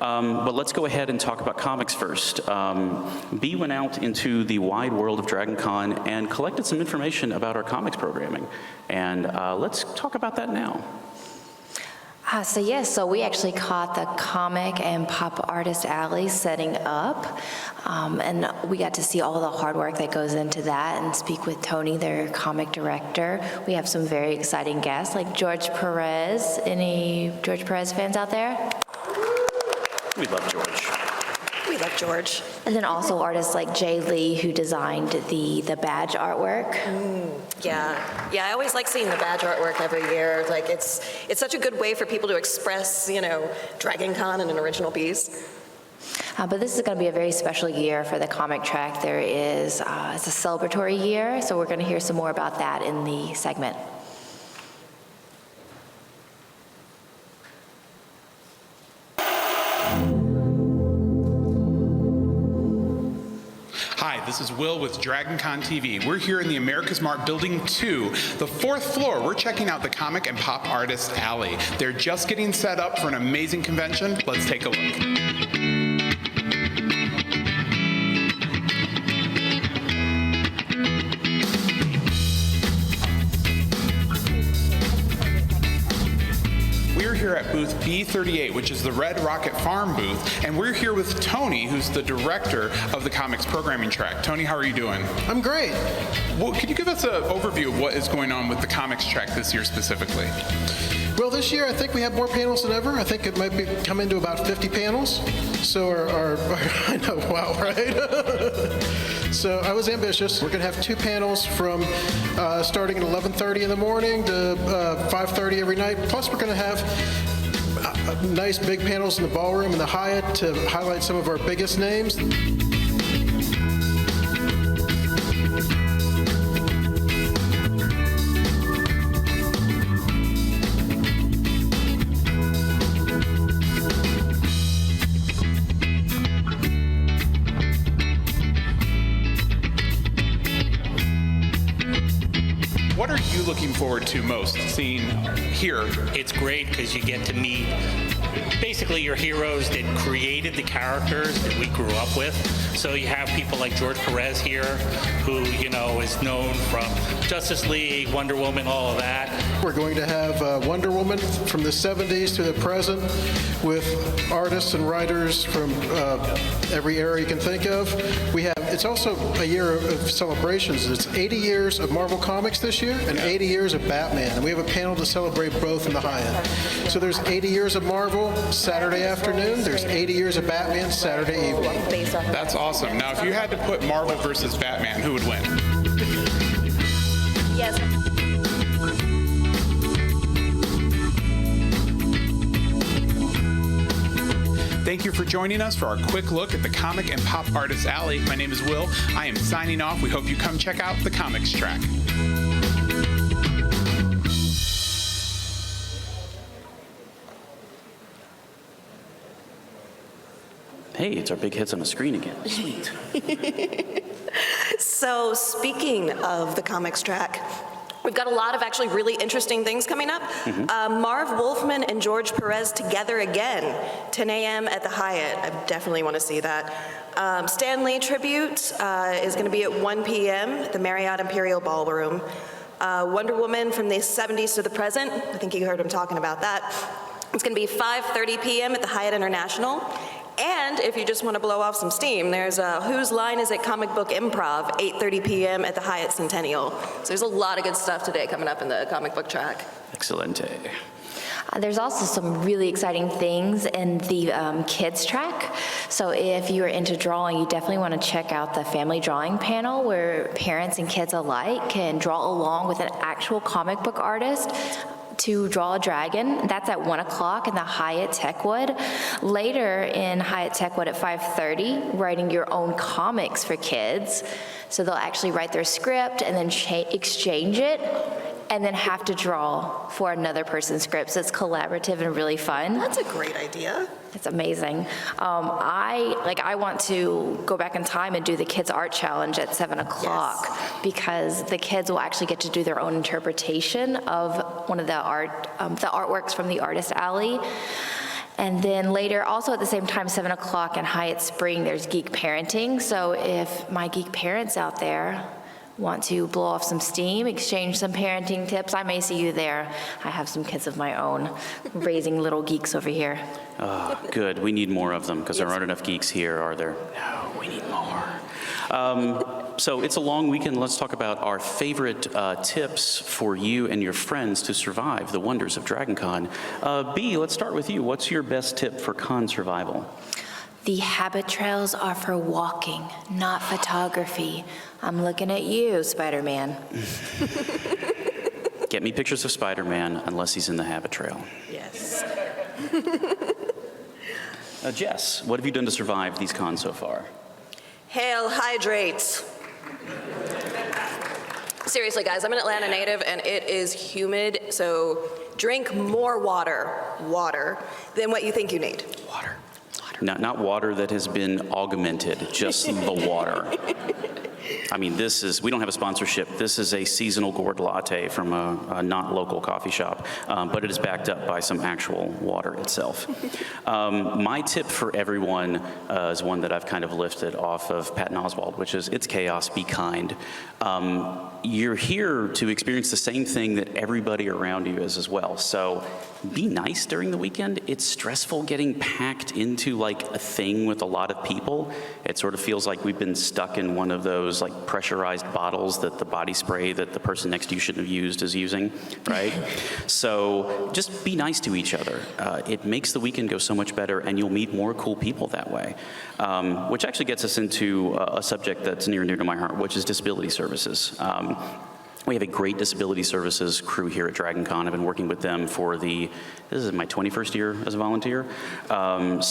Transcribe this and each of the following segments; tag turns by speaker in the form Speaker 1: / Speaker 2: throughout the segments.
Speaker 1: But let's go ahead and talk about comics first. B went out into the wide world of DragonCon and collected some information about our comics programming. And let's talk about that now.
Speaker 2: So we actually caught the Comic and Pop Artist Alley setting up, and we got to see all the hard work that goes into that and speak with Tony, their comic director. We have some very exciting guests like George Perez. Any George Perez fans out there?
Speaker 1: We love George.
Speaker 3: We love George.
Speaker 2: And then also artists like Jay Lee, who designed the badge artwork.
Speaker 3: Yeah, I always like seeing the badge artwork every year. Like it's such a good way for people to express, DragonCon in an original piece.
Speaker 2: But this is going to be a very special year for the comic track. It's a celebratory year, so we're going to hear some more about that in the segment.
Speaker 4: Hi, this is Will with DragonConTV. We're here in the America's Mart Building 2, the 4th floor. We're checking out the Comic and Pop Artist Alley. They're just getting set up for an amazing convention. Let's take a look. We're here at booth B38, which is the Red Rocket Farm booth, and we're here with Tony, who's the director of the comics programming track. Tony, how are you doing?
Speaker 5: I'm great.
Speaker 4: Well, could you give us an overview of what is going on with the comics track this year specifically?
Speaker 5: Well, this year I think we have more panels than ever. I think it might come into about 50 panels. So I know, wow, right? So I was ambitious. We're going to have 2 panels from starting at 11:30 in the morning to 5:30 every night. Plus we're going to have nice big panels in the ballroom and the Hyatt to highlight some of our biggest names.
Speaker 4: What are you looking forward to most seeing here?
Speaker 6: It's great because you get to meet basically your heroes that created the characters that we grew up with. So you have people like George Perez here, who, is known from Justice League, Wonder Woman, all of that.
Speaker 5: We're going to have Wonder Woman from the 70s to the present with artists and writers from every era you can think of. It's also a year of celebrations. It's 80 years of Marvel Comics this year and 80 years of Batman. And we have a panel to celebrate both in the Hyatt. So there's 80 years of Marvel Saturday afternoon. There's 80 years of Batman Saturday evening.
Speaker 4: That's awesome. Now, if you had to put Marvel versus Batman, who would win?
Speaker 3: Yes.
Speaker 4: Thank you for joining us for our quick look at the Comic and Pop Artist Alley. My name is Will. I am signing off. We hope you come check out the comics track.
Speaker 1: Hey, it's our big hits on the screen again. Sweet.
Speaker 3: So speaking of the comics track, we've got a lot of actually really interesting things coming up. Marv Wolfman and George Perez together again, 10 a.m. at the Hyatt. I definitely want to see that. Stan Lee tribute is going to be at 1 p.m. at the Marriott Imperial Ballroom. Wonder Woman from the 70s to the present. I think you heard him talking about that. It's going to be 5:30 p.m. at the Hyatt International. And if you just want to blow off some steam, there's Whose Line Is It Comic Book Improv, 8:30 p.m. at the Hyatt Centennial. So there's a lot of good stuff today coming up in the comic book track.
Speaker 1: Excelente.
Speaker 2: There's also some really exciting things in the kids track. So if you're into drawing, you definitely want to check out the family drawing panel where parents and kids alike can draw along with an actual comic book artist to draw a dragon. That's at 1 o'clock in the Hyatt Techwood. Later in Hyatt Techwood at 5:30, writing your own comics for kids. So they'll actually write their script and then exchange it and then have to draw for another person's script. So it's collaborative and really fun.
Speaker 3: That's a great idea.
Speaker 2: It's amazing. I want to go back in time and do the Kids Art Challenge at 7 o'clock because the kids will actually get to do their own interpretation of one of the artworks from the Artist Alley. And then later, also at the same time, 7 o'clock in Hyatt Spring, there's Geek Parenting. So if my geek parents out there want to blow off some steam, exchange some parenting tips, I may see you there. I have some kids of my own, raising little geeks over here.
Speaker 1: Good. We need more of them because there aren't enough geeks here, are there? No, we need more. So it's a long weekend. Let's talk about our favorite tips for you and your friends to survive the wonders of DragonCon. B, let's start with you. What's your best tip for con survival?
Speaker 2: The habit trails are for walking, not photography. I'm looking at you, Spider-Man.
Speaker 1: Get me pictures of Spider-Man unless he's in the habit trail.
Speaker 3: Yes.
Speaker 1: Jess, what have you done to survive these cons so far?
Speaker 3: Hail, hydrates. Seriously, guys, I'm an Atlanta native, and it is humid, so drink more water than what you think you need.
Speaker 1: Water. Not water that has been augmented, just the water. I mean, we don't have a sponsorship. This is a seasonal gourd latte from a not local coffee shop, but it is backed up by some actual water itself. My tip for everyone is one that I've kind of lifted off of Patton Oswalt, which is it's chaos, be kind. You're here to experience the same thing that everybody around you is as well. So be nice during the weekend. It's stressful getting packed into like a thing with a lot of people. It sort of feels like we've been stuck in one of those like pressurized bottles that the body spray that the person next to you shouldn't have used is using, right? So just be nice to each other. It makes the weekend go so much better, and you'll meet more cool people that way. Which actually gets us into a subject that's near and dear to my heart, which is disability services. We have a great disability services crew here at DragonCon. I've been working with them for this is my 21st year as a volunteer. And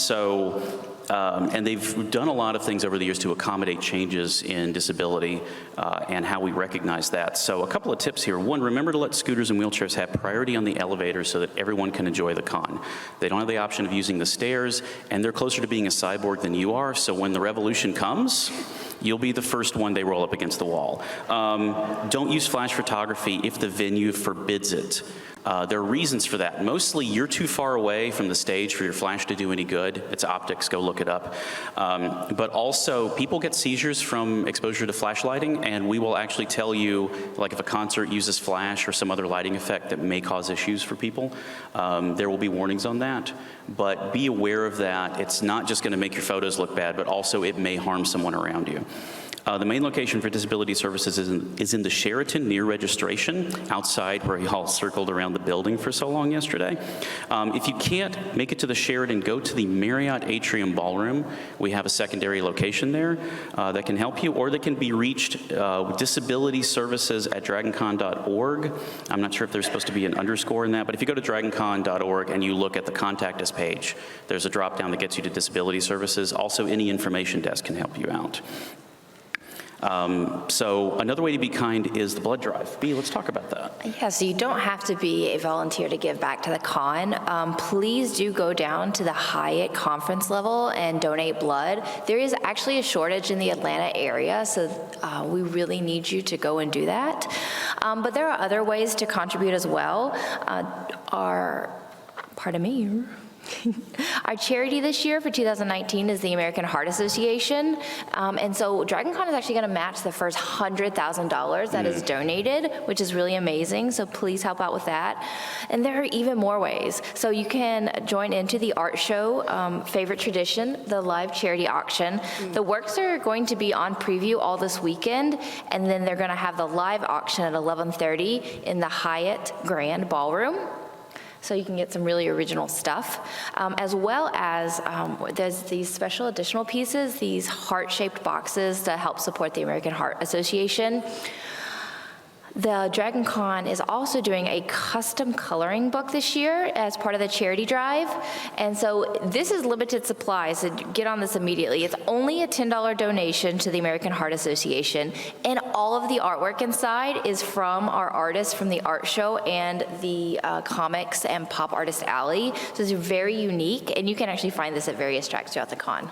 Speaker 1: they've done a lot of things over the years to accommodate changes in disability and how we recognize that. So a couple of tips here. One, remember to let scooters and wheelchairs have priority on the elevator so that everyone can enjoy the con. They don't have the option of using the stairs, and they're closer to being a cyborg than you are, so when the revolution comes, you'll be the first one they roll up against the wall. Don't use flash photography if the venue forbids it. There are reasons for that. Mostly, you're too far away from the stage for your flash to do any good. It's optics, go look it up. But also, people get seizures from exposure to flash lighting, and we will actually tell you, like if a concert uses flash or some other lighting effect that may cause issues for people, there will be warnings on that. But be aware of that. It's not just gonna make your photos look bad, but also it may harm someone around you. The main location for disability services is in the Sheraton near registration, outside where y'all circled around the building for so long yesterday. If you can't make it to the Sheraton, go to the Marriott Atrium Ballroom. We have a secondary location there that can help you, or they can be reached with disabilityservices@dragoncon.org. I'm not sure if there's supposed to be an underscore in that, but if you go to dragoncon.org and you look at the Contact Us page, there's a drop-down that gets you to disability services. Also, any information desk can help you out. So another way to be kind is the blood drive. B, let's talk about that.
Speaker 2: Yeah, so you don't have to be a volunteer to give back to the con. Please do go down to the Hyatt conference level and donate blood. There is actually a shortage in the Atlanta area, so we really need you to go and do that. But there are other ways to contribute as well. Pardon me. Our charity this year for 2019 is the American Heart Association. And so DragonCon is actually going to match the first $100,000 that is donated, which is really amazing. So please help out with that. And there are even more ways. So you can join into the art show, favorite tradition, the live charity auction. The works are going to be on preview all this weekend, and then they're going to have the live auction at 11:30 in the Hyatt Grand Ballroom. So you can get some really original stuff, as well as there's these special additional pieces, these heart-shaped boxes to help support the American Heart Association. The DragonCon is also doing a custom coloring book this year as part of the charity drive. And so this is limited supply, so get on this immediately. It's only a $10 donation to the American Heart Association. And all of the artwork inside is from our artists from the art show and the comics and pop artist alley. So it's very unique, and you can actually find this at various tracks throughout the con.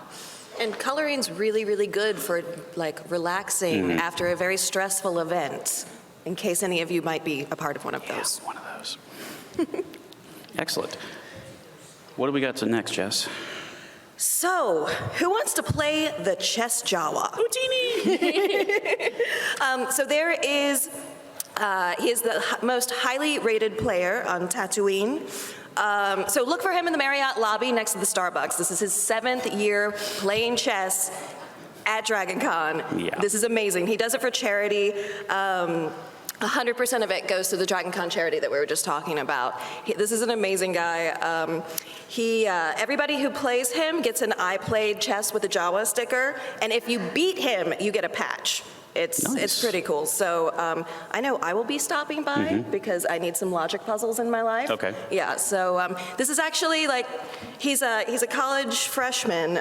Speaker 3: And coloring's really, really good for like relaxing after a very stressful event, in case any of you might be a part of one of those.
Speaker 1: One of those. Excellent. What do we got to next, Jess?
Speaker 3: So, who wants to play the chess Jawa? So there is, he is the most highly rated player on Tatooine. So look for him in the Marriott lobby next to the Starbucks. This is his 7th year playing chess at DragonCon.
Speaker 1: Yeah.
Speaker 3: This is amazing. He does it for charity. 100% of it goes to the DragonCon charity that we were just talking about. This is an amazing guy. Everybody who plays him gets an I played chess with a Jawa sticker, and if you beat him, you get a patch. It's pretty cool. So I know I will be stopping by because I need some logic puzzles in my life.
Speaker 1: Okay.
Speaker 3: Yeah. So this is actually like he's a college freshman.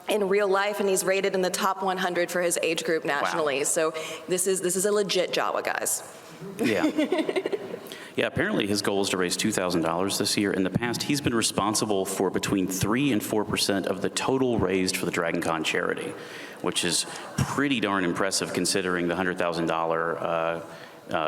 Speaker 3: In real life, and he's rated in the top 100 for his age group nationally.
Speaker 1: Wow.
Speaker 3: So this is a legit Jawa, guys.
Speaker 1: Yeah. Yeah, apparently his goal is to raise $2,000 this year. In the past, he's been responsible for between 3 and 4% of the total raised for the DragonCon charity, which is pretty darn impressive considering the $100,000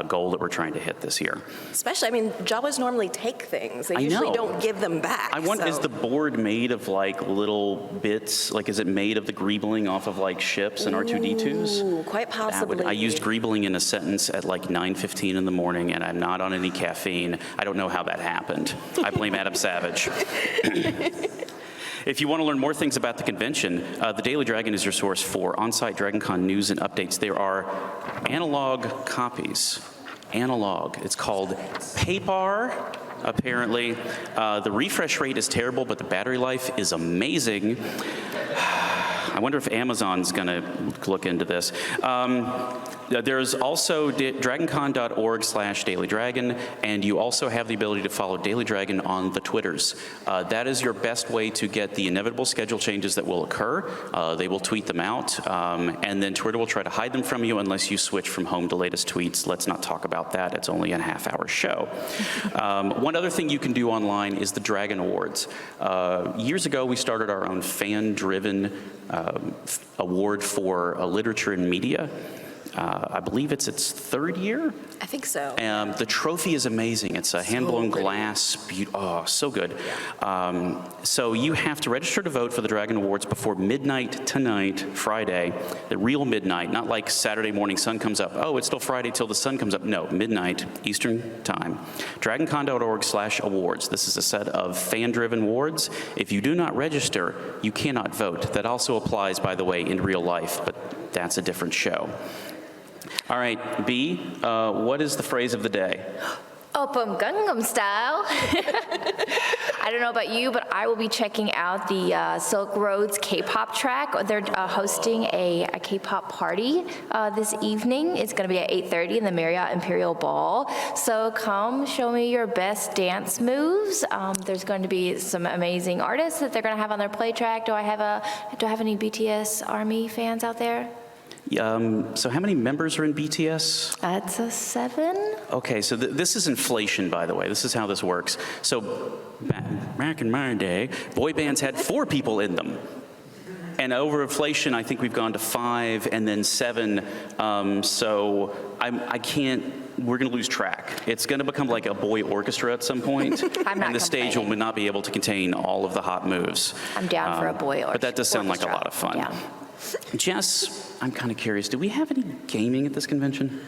Speaker 1: goal that we're trying to hit this year.
Speaker 3: Especially, I mean, Jawas normally take things. They usually don't give them back.
Speaker 1: I wonder,
Speaker 3: so.
Speaker 1: is the board made of like little bits? Like, is it made of the greebling off of like ships and R2-D2s?
Speaker 3: Ooh, quite possibly.
Speaker 1: I used greebling in a sentence at like 9:15 in the morning, and I'm not on any caffeine. I don't know how that happened. I blame Adam Savage. If you want to learn more things about the convention, the Daily Dragon is your source for on-site DragonCon news and updates. There are analog copies. Analog. It's called paper, apparently. The refresh rate is terrible, but the battery life is amazing. I wonder if Amazon's going to look into this. There's also dragoncon.org/dailydragon, and you also have the ability to follow Daily Dragon on the Twitters. That is your best way to get the inevitable schedule changes that will occur. They will tweet them out, and then Twitter will try to hide them from you unless you switch from home to latest tweets. Let's not talk about that. It's only a half-hour show. One other thing you can do online is the Dragon Awards. Years ago, we started our own fan-driven award for literature and media. I believe it's its 3rd year.
Speaker 3: I think so.
Speaker 1: The trophy is amazing. It's a hand-blown glass. Oh, so good. So you have to register to vote for the Dragon Awards before midnight tonight, Friday, the real midnight, not like Saturday morning sun comes up. Oh, it's still Friday till the sun comes up. No, midnight Eastern time. DragonCon.org/awards. This is a set of fan-driven awards. If you do not register, you cannot vote. That also applies, by the way, in real life, but that's a different show. All right, B, what is the phrase of the day?
Speaker 2: Open Gangnam Style. I don't know about you, but I will be checking out the Silk Road's K-pop track. They're hosting a K-pop party this evening. It's going to be at 8:30 in the Marriott Imperial Ball. So come show me your best dance moves. There's going to be some amazing artists that they're going to have on their play track. Do I have any BTS ARMY fans out there?
Speaker 1: So how many members are in BTS?
Speaker 2: That's a 7.
Speaker 1: Okay, so this is inflation, by the way. This is how this works. So back in my day, boy bands had 4 people in them. And over inflation, I think we've gone to 5 and then 7. So I can't, we're going to lose track. It's going to become like a boy orchestra at some point. And the stage will not be able to contain all of the hot moves.
Speaker 2: I'm down for a boy orchestra.
Speaker 1: But that does sound like a lot of fun.
Speaker 2: Yeah.
Speaker 1: Jess, I'm kind of curious, do we have any gaming at this convention?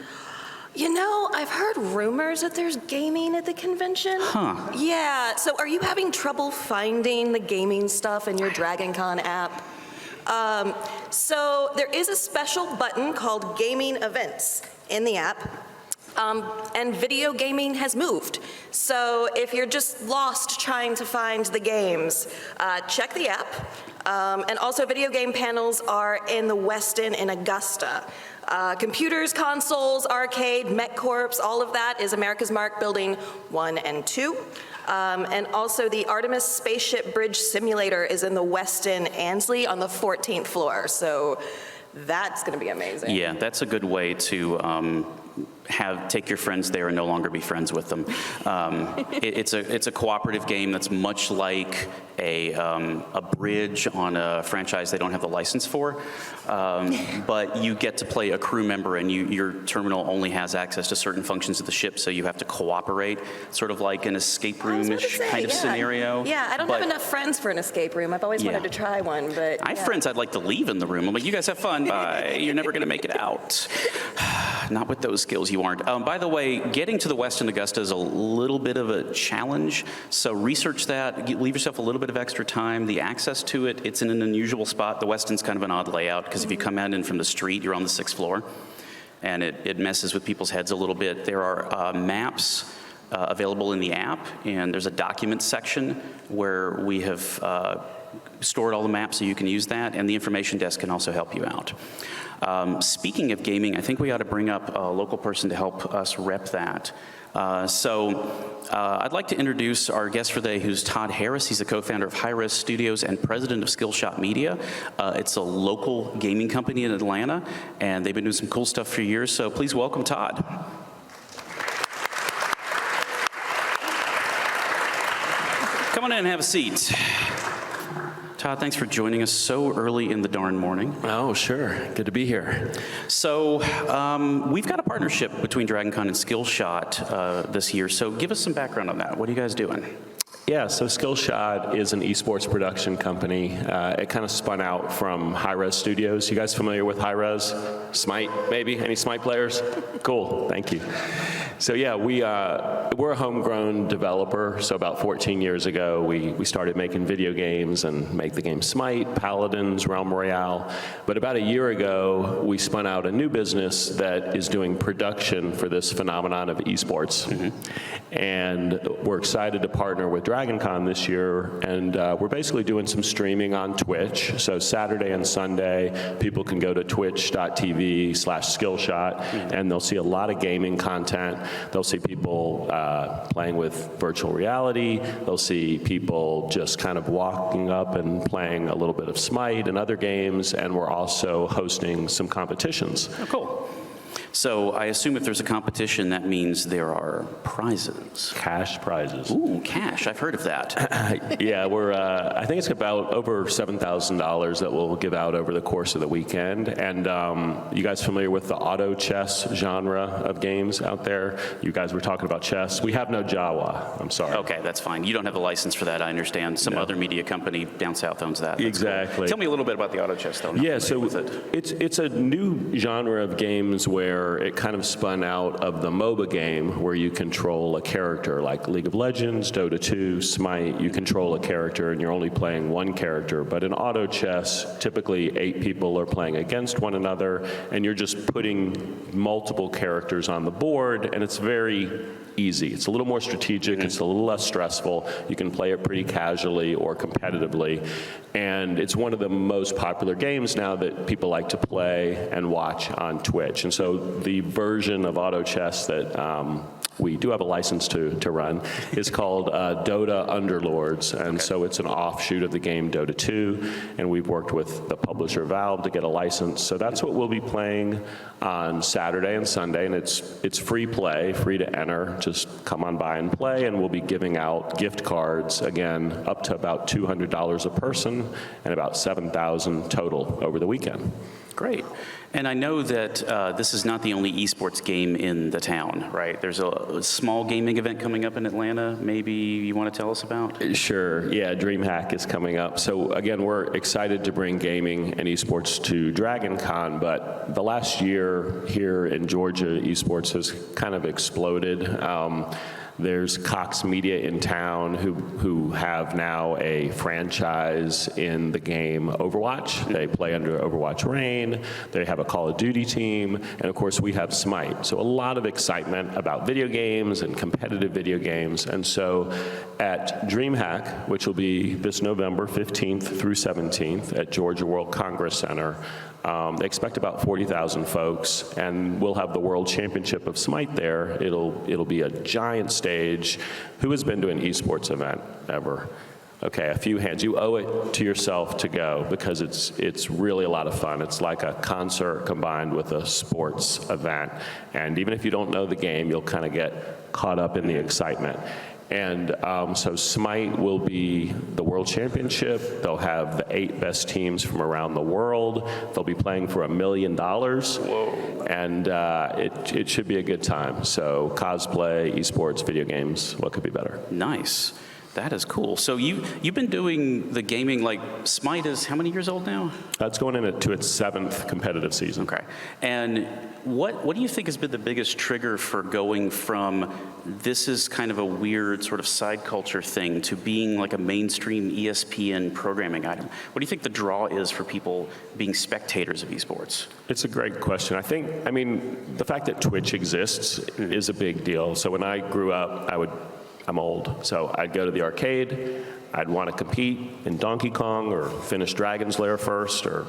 Speaker 3: You know, I've heard rumors that there's gaming at the convention.
Speaker 1: Huh.
Speaker 3: Yeah, so are you having trouble finding the gaming stuff in your DragonCon app? So there is a special button called Gaming Events in the app. And video gaming has moved. So if you're just lost trying to find the games, check the app. And also video game panels are in the Westin in Augusta. Computers, consoles, arcade, MechCorps, all of that is America's Mark Building 1 and 2. And also the Artemis Spaceship Bridge Simulator is in the Westin Ansley on the 14th floor. So that's going to be amazing.
Speaker 1: Yeah, that's a good way to take your friends there and no longer be friends with them. It's a cooperative game that's much like a bridge on a franchise they don't have the license for, but you get to play a crew member, and your terminal only has access to certain functions of the ship, so you have to cooperate, sort of like an escape room-ish kind of scenario.
Speaker 3: Yeah, I don't have enough friends for an escape room. I've always wanted to try one, but
Speaker 1: I have friends I'd like to leave in the room. I'm like, you guys have fun, bye. You're never going to make it out. Not with those skills, you aren't. By the way, getting to the Westin Augusta is a little bit of a challenge, so research that. Leave yourself a little bit of extra time. The access to it, it's in an unusual spot. The Westin's kind of an odd layout, because if you come in from the street, you're on the 6th floor, and it messes with people's heads a little bit. There are maps available in the app, and there's a documents section where we have stored all the maps so you can use that, and the information desk can also help you out. Speaking of gaming, I think we ought to bring up a local person to help us rep that. I'd like to introduce our guest for today, who's Todd Harris. He's the co-founder of Hi-Rez Studios and president of Skillshot Media. It's a local gaming company in Atlanta, and they've been doing some cool stuff for years, so please welcome Todd. Come on in and have a seat. Todd, thanks for joining us so early in the darn morning.
Speaker 7: Oh, sure. Good to be here.
Speaker 1: So we've got a partnership between DragonCon and Skillshot this year. So give us some background on that. What are you guys doing?
Speaker 7: Yeah, so Skillshot is an eSports production company. It kind of spun out from Hi-Rez Studios. You guys familiar with Hi-Rez? Smite, maybe? Any Smite players? Cool, thank you. So yeah, we're a homegrown developer. So about 14 years ago, we started making video games and make the game Smite, Paladins, Realm Royale. But about a year ago, we spun out a new business that is doing production for this phenomenon of eSports. Mm-hmm. And we're excited to partner with DragonCon this year, and we're basically doing some streaming on Twitch. So Saturday and Sunday, people can go to twitch.tv/Skillshot, and they'll see a lot of gaming content. They'll see people playing with virtual reality. They'll see people just kind of walking up and playing a little bit of Smite and other games, and we're also hosting some competitions.
Speaker 1: Oh, cool. So I assume if there's a competition, that means there are prizes.
Speaker 7: Cash prizes.
Speaker 1: Ooh, cash. I've heard of that.
Speaker 7: Yeah, I think it's about over $7,000 that we'll give out over the course of the weekend. And you guys familiar with the auto chess genre of games out there? You guys were talking about chess. We have no Jawa. I'm sorry.
Speaker 1: Okay, that's fine. You don't have the license for that, I understand. Some other media company down south owns that. That's
Speaker 7: exactly.
Speaker 1: Cool. Tell me a little bit about the auto chess, though.
Speaker 7: Yeah, so it's a new genre of games where it kind of spun out of the MOBA game where you control a character, like League of Legends, Dota 2, Smite. You control a character and you're only playing one character. But in auto chess, typically 8 people are playing against one another, and you're just putting multiple characters on the board, and it's very easy. It's a little more strategic. It's a little less stressful. You can play it pretty casually or competitively. And it's one of the most popular games now that people like to play and watch on Twitch. And so the version of auto chess that we do have a license to run is called Dota Underlords. And so it's an offshoot of the game Dota 2. And we've worked with the publisher Valve to get a license. So that's what we'll be playing on Saturday and Sunday. And it's free play, free to enter. Just come on by and play, and we'll be giving out gift cards, again, up to about $200 a person and about $7,000 total over the weekend.
Speaker 1: Great. And I know that this is not the only esports game in the town, right? There's a small gaming event coming up in Atlanta, maybe you want to tell us about?
Speaker 7: Sure. Yeah, Dreamhack is coming up. So again, we're excited to bring gaming and esports to DragonCon, but the last year here in Georgia, esports has kind of exploded. There's Cox Media in town who have now a franchise in the game Overwatch. They play under Overwatch Reign. They have a Call of Duty team. And of course, we have Smite. So a lot of excitement about video games and competitive video games. And so at Dreamhack, which will be this November 15th through 17th at Georgia World Congress Center, they expect about 40,000 folks, and we'll have the World Championship of Smite there. It'll be a giant stage. Who has been to an esports event ever? Okay, a few hands. You owe it to yourself to go because it's really a lot of fun. It's like a concert combined with a sports event. And even if you don't know the game, you'll kind of get caught up in the excitement. And so Smite will be the World Championship. They'll have the 8 best teams from around the world. They'll be playing for $1 million. Whoa. And it should be a good time. So cosplay, eSports, video games, what could be better?
Speaker 1: Nice. That is cool. So you've been doing the gaming, like Smite is how many years old now?
Speaker 7: That's going into its 7th competitive season.
Speaker 1: Okay. And what do you think has been the biggest trigger for going from this is kind of a weird sort of side culture thing to being like a mainstream ESPN programming item? What do you think the draw is for people being spectators of esports?
Speaker 7: It's a great question. I mean, the fact that Twitch exists is a big deal. So when I grew up, I'm old, so I'd go to the arcade, I'd want to compete in Donkey Kong or finish Dragon's Lair first or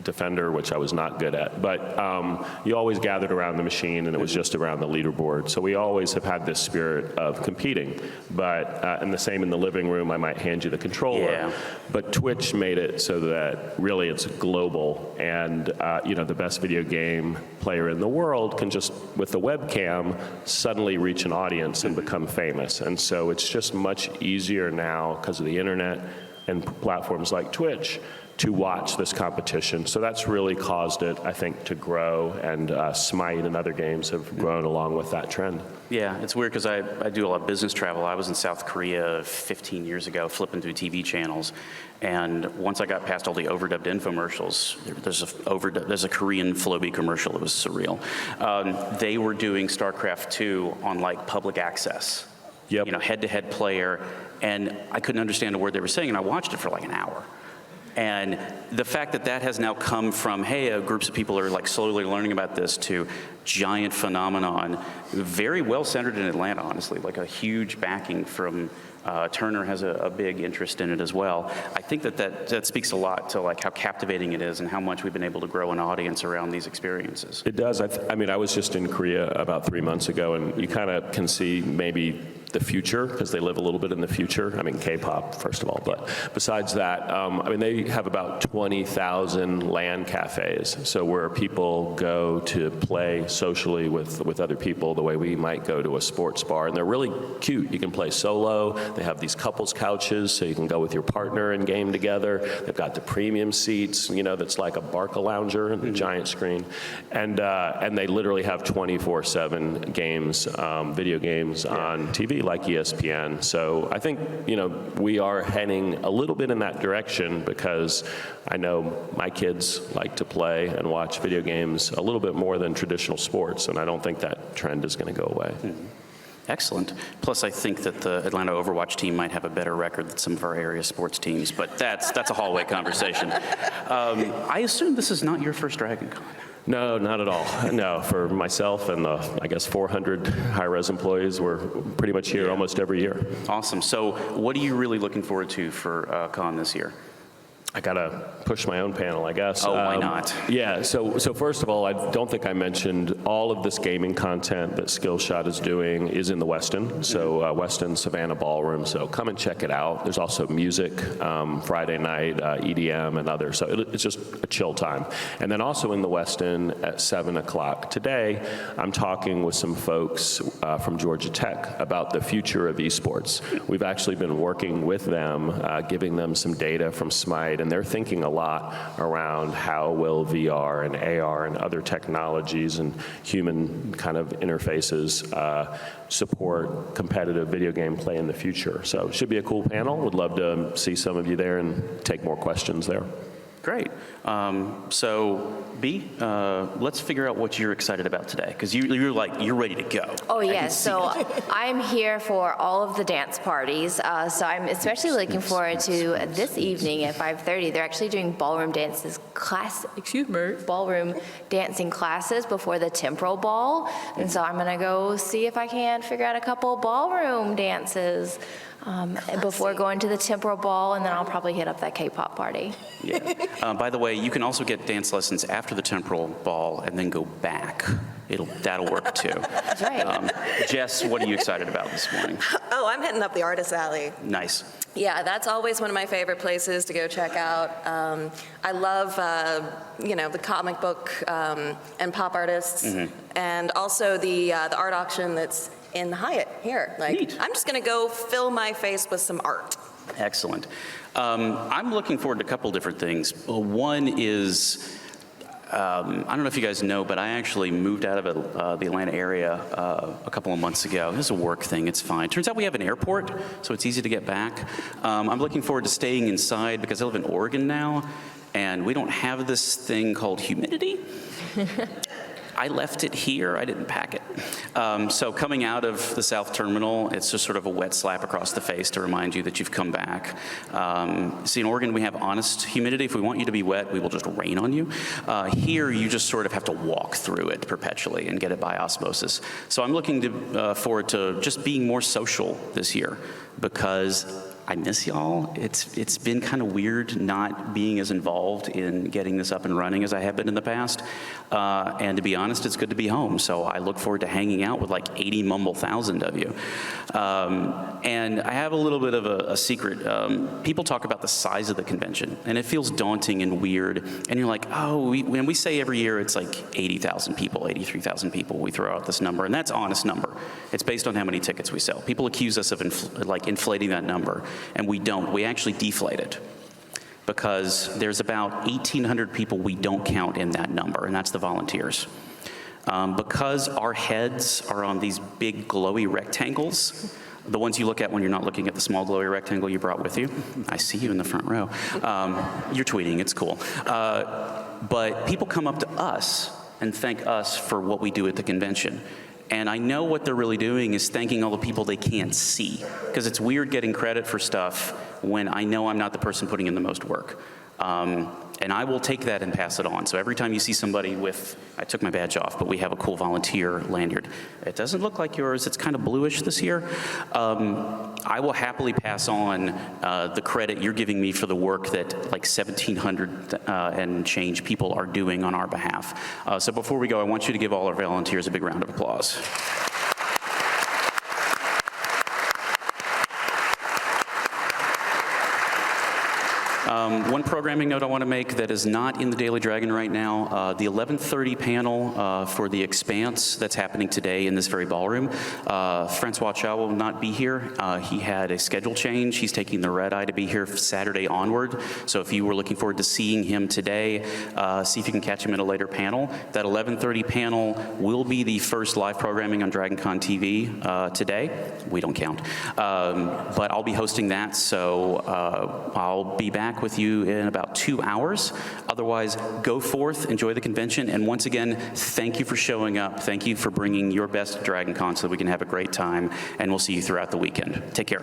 Speaker 7: Defender, which I was not good at. But you always gathered around the machine and it was just around the leaderboard. So we always have had this spirit of competing. But, and the same in the living room, I might hand you the controller.
Speaker 1: Yeah.
Speaker 7: But Twitch made it so that really it's global and, the best video game player in the world can just, with the webcam, suddenly reach an audience and become famous. And so it's just much easier now because of the internet and platforms like Twitch to watch this competition. So that's really caused it, I think, to grow, and Smite and other games have grown along with that trend.
Speaker 1: Yeah, it's weird because I do a lot of business travel. I was in South Korea 15 years ago, flipping through TV channels, and once I got past all the overdubbed infomercials, there's a Korean Floby commercial. It was surreal. They were doing StarCraft 2 on like public access.
Speaker 7: Yep.
Speaker 1: Head-to-head player, and I couldn't understand a word they were saying, and I watched it for like an hour. And the fact that has now come from, hey, groups of people are like slowly learning about this, to giant phenomenon, very well centered in Atlanta, honestly, like a huge backing from Turner has a big interest in it as well. I think that speaks a lot to like how captivating it is and how much we've been able to grow an audience around these experiences.
Speaker 7: It does. I mean, I was just in Korea about 3 months ago, and you kind of can see maybe the future, because they live a little bit in the future. I mean, K-pop, first of all, but besides that, they have about 20,000 LAN cafes, so where people go to play socially with other people the way we might go to a sports bar, and they're really cute. You can play solo. They have these couples couches, so you can go with your partner and game together. They've got the premium seats, that's like a Barca lounger, the giant screen, and they literally have 24/7 games, video games on TV, like ESPN. So I think, we are heading a little bit in that direction, because I know my kids like to play and watch video games a little bit more than traditional sports, and I don't think that trend is going to go away.
Speaker 1: Excellent. Plus, I think that the Atlanta Overwatch team might have a better record than some of our area sports teams, but that's a hallway conversation. I assume this is not your first DragonCon.
Speaker 7: No, not at all. No, for myself and I guess 400 Hi-Rez employees, we're pretty much here almost every year.
Speaker 1: Awesome. So what are you really looking forward to for Con this year?
Speaker 7: I gotta push my own panel, I guess.
Speaker 1: Oh, why not?
Speaker 7: Yeah, so first of all, I don't think I mentioned all of this gaming content that Skillshot is doing is in the Westin, so Westin Savannah Ballroom, so come and check it out. There's also music, Friday night, EDM and others, so it's just a chill time. And then also in the Westin at 7 o'clock today, I'm talking with some folks from Georgia Tech about the future of eSports. We've actually been working with them, giving them some data from Smite, and they're thinking a lot around how will VR and AR and other technologies and human kind of interfaces support competitive video game play in the future. So it should be a cool panel. Would love to see some of you there and take more questions there.
Speaker 1: Great. So, B, let's figure out what you're excited about today, because you're ready to go.
Speaker 2: Oh, yes. So I'm here for all of the dance parties. So I'm especially looking forward to this evening at 5:30. They're actually doing ballroom dancing classes before the temporal ball. And so I'm going to go see if I can figure out a couple ballroom dances before going to the temporal ball, and then I'll probably hit up that K-pop party.
Speaker 1: Yeah. By the way, you can also get dance lessons after the temporal ball and then go back that'll work too.
Speaker 2: That's right.
Speaker 1: Jess, what are you excited about this morning?
Speaker 3: Oh, I'm hitting up the Artist Alley.
Speaker 1: Nice.
Speaker 3: Yeah, that's always one of my favorite places to go check out. I love, the comic book and pop artists, and also the art auction that's in the Hyatt here.
Speaker 1: Neat.
Speaker 3: I'm just going to go fill my face with some art.
Speaker 1: Excellent. I'm looking forward to a couple different things. One is, I don't know if you guys know, but I actually moved out of the Atlanta area a couple of months ago. This is a work thing, it's fine. Turns out we have an airport, so it's easy to get back. I'm looking forward to staying inside because I live in Oregon now, and we don't have this thing called humidity. I left it here, I didn't pack it. So coming out of the South Terminal, it's just sort of a wet slap across the face to remind you that you've come back. See, in Oregon, we have honest humidity. If we want you to be wet, we will just rain on you. Here, you just sort of have to walk through it perpetually and get it by osmosis. So I'm looking forward to just being more social this year because I miss y'all. It's been kind of weird not being as involved in getting this up and running as I have been in the past. And to be honest, it's good to be home. So I look forward to hanging out with like 80 mumble-thousand of you. And I have a little bit of a secret. People talk about the size of the convention, and it feels daunting and weird. And you're like, oh, when we say every year it's like 80,000 people, 83,000 people, we throw out this number, and that's an honest number. It's based on how many tickets we sell. People accuse us of inflating that number. And we don't. We actually deflate it because there's about 1,800 people we don't count in that number, and that's the volunteers. Because our heads are on these big glowy rectangles, the ones you look at when you're not looking at the small glowy rectangle you brought with you. I see you in the front row. You're tweeting, it's cool. But people come up to us and thank us for what we do at the convention. And I know what they're really doing is thanking all the people they can't see, because it's weird getting credit for stuff when I know I'm not the person putting in the most work. And I will take that and pass it on. So every time you see somebody with, I took my badge off, but we have a cool volunteer lanyard. It doesn't look like yours, it's kind of bluish this year. I will happily pass on the credit you're giving me for the work that like 1,700 and change people are doing on our behalf. So before we go, I want you to give all our volunteers a big round of applause. One programming note I want to make that is not in the Daily Dragon right now, the 11:30 panel for The Expanse that's happening today in this very ballroom. Francois Chow will not be here. He had a schedule change. He's taking the red eye to be here Saturday onward. So if you were looking forward to seeing him today, see if you can catch him at a later panel. That 11:30 panel will be the first live programming on DragonConTV today. We don't count. But I'll be hosting that, so I'll be back with you in about 2 hours. Otherwise, go forth, enjoy the convention, and once again, thank you for showing up. Thank you for bringing your best to DragonCon so that we can have a great time, and we'll see you throughout the weekend. Take care.